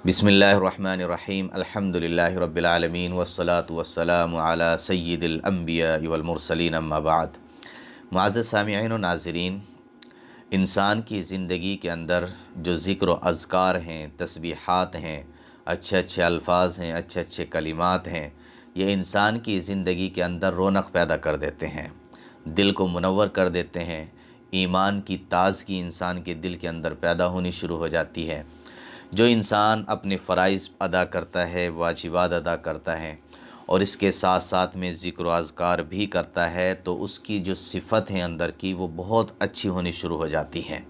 बिस्मिल्लाहिर्रहमानिर्रहीम अल्हम्दुलिल्लाहि रब्बिल आलमीन वस्सलातु वस्सलामु अला सय्यिदिल अंबिया वल मुरसलीन अम्मा बाद। मुअज़्ज़ज़ सामिईन व नाज़रीन, इंसान की ज़िंदगी के अंदर जो ज़िक्र व अज़कार हैं, तस्बीहात हैं, अच्छे अच्छे अल्फाज हैं, अच्छे अच्छे कलिमात हैं, ये इंसान की ज़िंदगी के अंदर रौनक पैदा कर देते हैं, दिल को मुनव्वर कर देते हैं। ईमान की ताज़गी इंसान के दिल के अंदर पैदा होनी शुरू हो जाती है। जो इंसान अपने फ़राइज़ अदा करता है, वाजिबात अदा करता है और इसके साथ साथ में ज़िक्र व अज़कार भी करता है, तो उसकी जो सिफ़त हैं अंदर की, वो बहुत अच्छी होनी शुरू हो जाती हैं।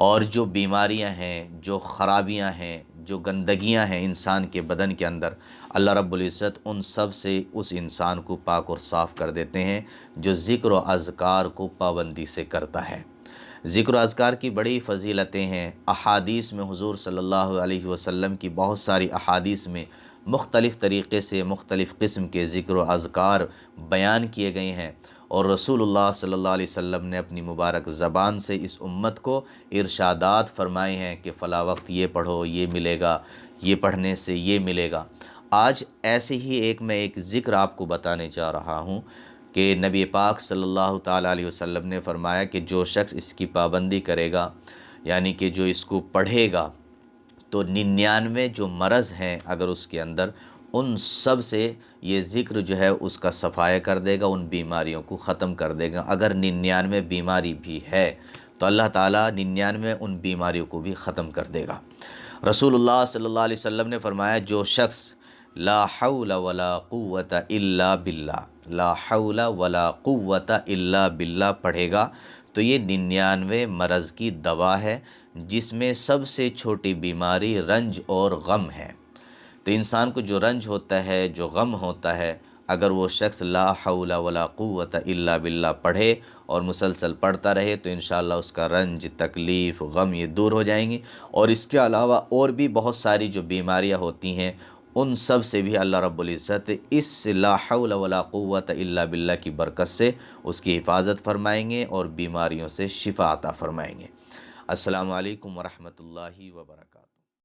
और जो बीमारियां हैं, जो ख़राबियां हैं, जो गंदगियां हैं इंसान के बदन के अंदर, अल्लाह रब्बुल इज़्ज़त उन सब से उस इंसान को पाक और साफ़ कर देते हैं, जो ज़िक्र व अज़कार को पाबंदी से करता है। ज़िक्र अज़कार की बड़ी फ़ज़ीलतें हैं। अहादीस में हुज़ूर सल्लल्लाहु अलैहि वसल्लम की बहुत सारी अहादीस में मुख्तलिफ़ तरीक़े से मुख्तलिफ़ क़िस्म के ज़िक्र अज़कार बयान किए गए हैं और रसूलुल्लाह सल्लल्लाहु अलैहि वसल्लम ने अपनी मुबारक ज़बान से इस उम्मत को इरशादात फ़रमाए हैं कि फ़ला वक्त ये पढ़ो, ये मिलेगा, ये पढ़ने से ये मिलेगा। आज ऐसे ही एक ज़िक्र आपको बताने जा रहा हूँ कि नबी पाक सल्लल्लाहु ताला अलैहि वसल्लम ने फ़रमाया कि जो शख्स इसकी पाबंदी करेगा, यानी कि जो इसको पढ़ेगा, तो 99 जो मरज़ हैं अगर उसके अंदर, उन सब से ये ज़िक्र जो है उसका सफ़ाया कर देगा, उन बीमारियों को ख़त्म कर देगा। अगर 99 बीमारी भी है तो अल्लाह ताला 99 उन बीमारियों को भी ख़त्म कर देगा। रसूलुल्लाह सल्लल्लाहु अलैहि वसल्लम ने फ़रमाया, जो शख्स ला हौला वला कुव्वता इल्ला बिल्लाह, ला हौला वला कुव्वता इल्ला बिल्लाह पढ़ेगा, तो ये 99 मरज़ की दवा है, जिसमें सबसे छोटी बीमारी रंज और गम है। तो इंसान को जो रंज होता है, जो गम होता है, अगर वो शख्स ला हौला वला कुव्वता इल्ला बिल्लाह पढ़े और मुसलसल पढ़ता रहे, तो इंशाअल्लाह उसका रंज, तकलीफ़, गम ये दूर हो जाएंगी। और इसके अलावा और भी बहुत सारी जो बीमारियां होती हैं, उन सब से भी अल्लाह रब्बुल इज़्ज़त इस ला हौला वला कुव्वता इल्ला बिल्लाह की बरकत से उसकी हिफाजत फरमाएंगे और बीमारियों से शिफा अता फरमाएंगे। अस्सलामु अलैकुम व रहमतुल्लाहि व बरकातहू।